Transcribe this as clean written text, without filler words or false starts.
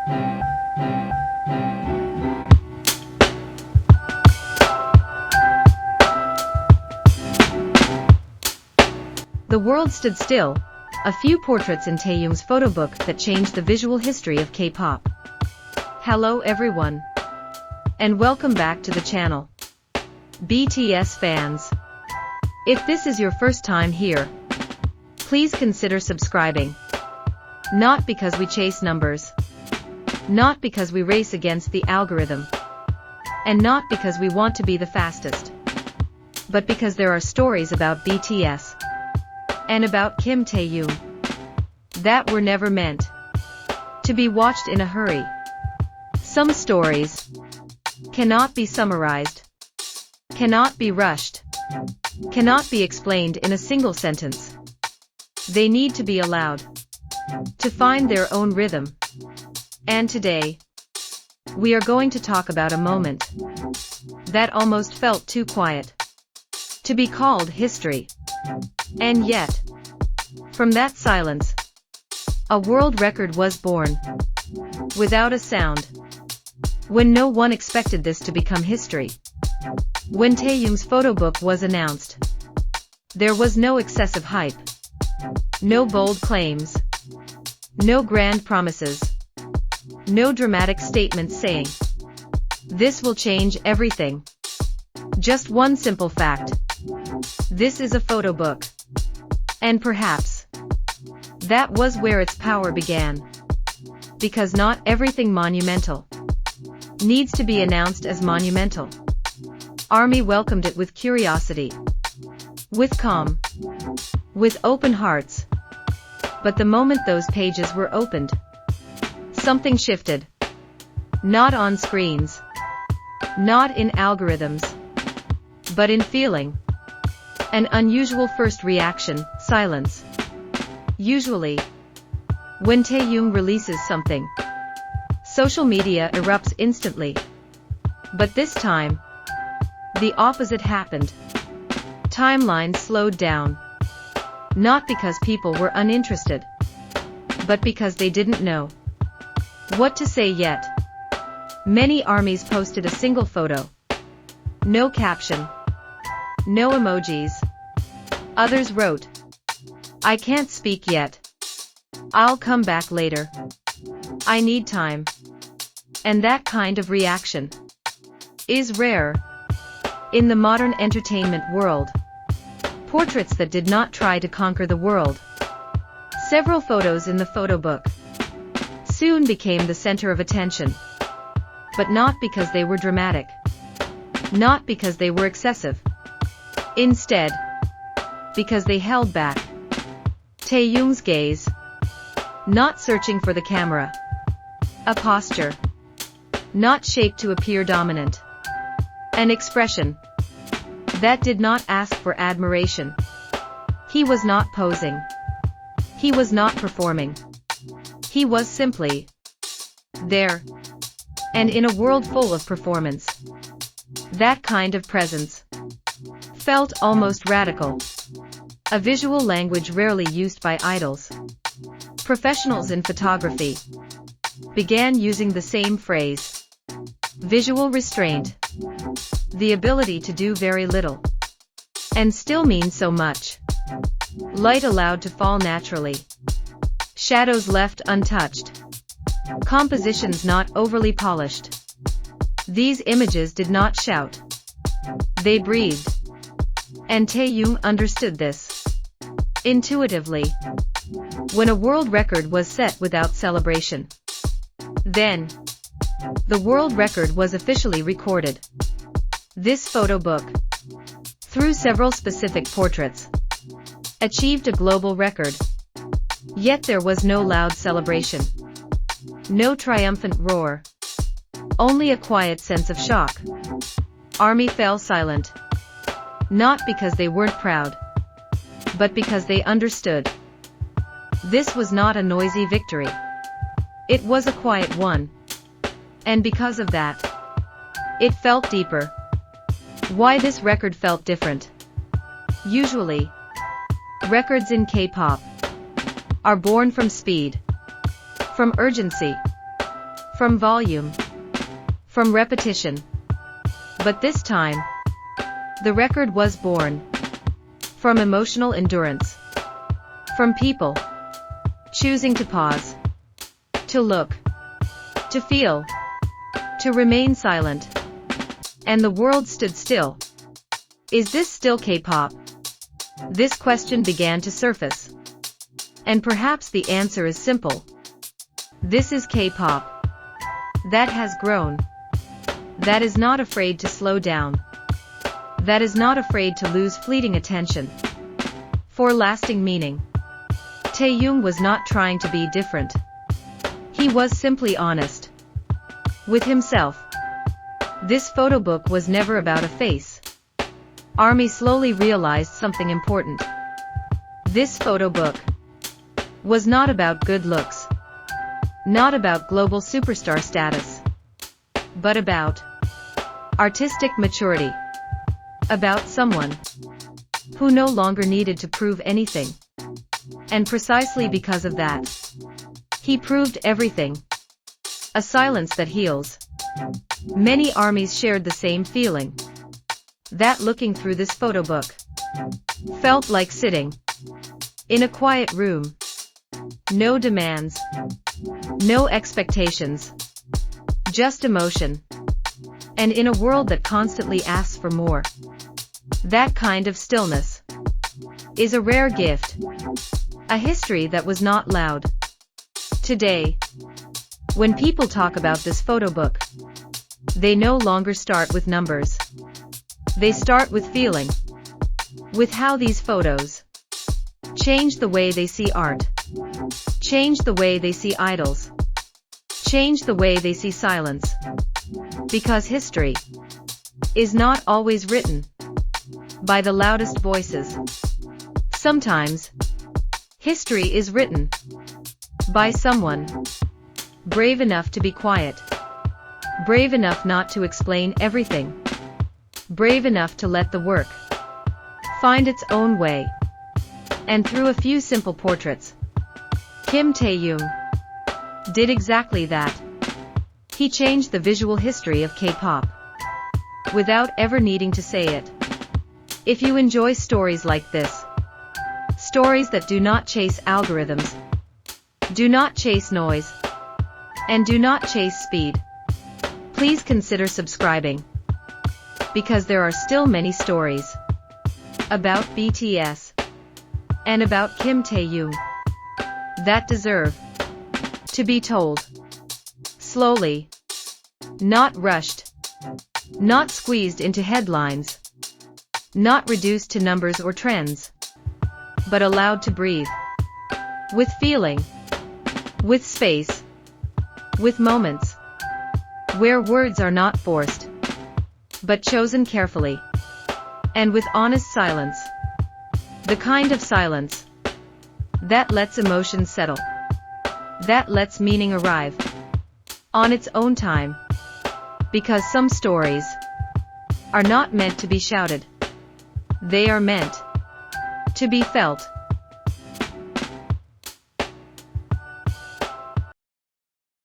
The world stood still. A few portraits in Taehyung's photobook that changed the visual history of K-pop. Hello everyone. And welcome back to the channel. BTS fans. If this is your first time here, please consider subscribing. Not because we chase numbers. Not because we race against the algorithm. And not because we want to be the fastest. But because there are stories about BTS. And about Kim Taehyung that were never meant to be watched in a hurry. Some stories cannot be summarized, cannot be rushed, cannot be explained in a single sentence. They need to be allowed to find their own rhythm. And today, we are going to talk about a moment that almost felt too quiet to be called history. And yet, from that silence, a world record was born. Without a sound. When no one expected this to become history. When Taehyung's photobook was announced, there was no excessive hype. No bold claims. No grand promises. No dramatic statements saying, "This will change everything." Just one simple fact. This is a photobook. And perhaps, that was where its power began. Because not everything monumental needs to be announced as monumental. ARMY welcomed it with curiosity. With calm. With open hearts. But the moment those pages were opened, something shifted. Not on screens. Not in algorithms. But in feeling. An unusual first reaction, silence. Usually, when Taehyung releases something, social media erupts instantly. But this time, the opposite happened. Timelines slowed down. Not because people were uninterested, but because they didn't know what to say yet. Many armies posted a single photo. No caption. No emojis. Others wrote, "I can't speak yet. I'll come back later. I need time." And that kind of reaction is rare in the modern entertainment world. Portraits that did not try to conquer the world. Several photos in the photobook soon became the center of attention. But not because they were dramatic. Not because they were excessive. Instead, because they held back Taehyung's gaze. Not searching for the camera. A posture. Not shaped to appear dominant. An expression that did not ask for admiration. He was not posing. He was not performing. He was simply there. And in a world full of performance, that kind of presence felt almost radical. A visual language rarely used by idols. Professionals in photography began using the same phrase. Visual restraint. The ability to do very little and still mean so much. Light allowed to fall naturally. Shadows left untouched. Compositions not overly polished. These images did not shout. They breathed. And Taehyung understood this intuitively. When a world record was set without celebration, then the world record was officially recorded. This photobook, through several specific portraits, achieved a global record. Yet there was no loud celebration. No triumphant roar. Only a quiet sense of shock. ARMY fell silent. Not because they weren't proud, but because they understood. This was not a noisy victory. It was a quiet one. And because of that, it felt deeper. Why this record felt different? Usually, records in K-pop are born from speed, from urgency, from volume, from repetition. But this time, the record was born from emotional endurance, from people choosing to pause, to look, to feel, to remain silent. And the world stood still. Is this still K-pop? This question began to surface. And perhaps the answer is simple. This is K-pop that has grown, that is not afraid to slow down, that is not afraid to lose fleeting attention for lasting meaning. Taehyung was not trying to be different. He was simply honest with himself. This photo book was never about a face. ARMY slowly realized something important. This photo book was not about good looks, not about global superstar status, but about artistic maturity, about someone who no longer needed to prove anything. And precisely because of that, he proved everything. A silence that heals. Many ARMYs shared the same feeling. That looking through this photo book felt like sitting in a quiet room. No demands, no expectations, just emotion. And in a world that constantly asks for more, that kind of stillness is a rare gift. A history that was not loud. Today, when people talk about this photo book, they no longer start with numbers. They start with feeling. With how these photos change the way they see art, change the way they see idols, change the way they see silence. Because history is not always written by the loudest voices. Sometimes, history is written by someone brave enough to be quiet, brave enough not to explain everything, brave enough to let the work find its own way. And through a few simple portraits, Kim Taehyung did exactly that. He changed the visual history of K-pop without ever needing to say it. If you enjoy stories like this, stories that do not chase algorithms, do not chase noise, and do not chase speed, please consider subscribing. Because there are still many stories about BTS and about Kim Taehyung that deserve to be told slowly, not rushed, not squeezed into headlines, not reduced to numbers or trends, but allowed to breathe with feeling, with space, with moments where words are not forced but chosen carefully, and with honest silence, the kind of silence that lets emotions settle, that lets meaning arrive on its own time. Because some stories are not meant to be shouted, they are meant to be felt.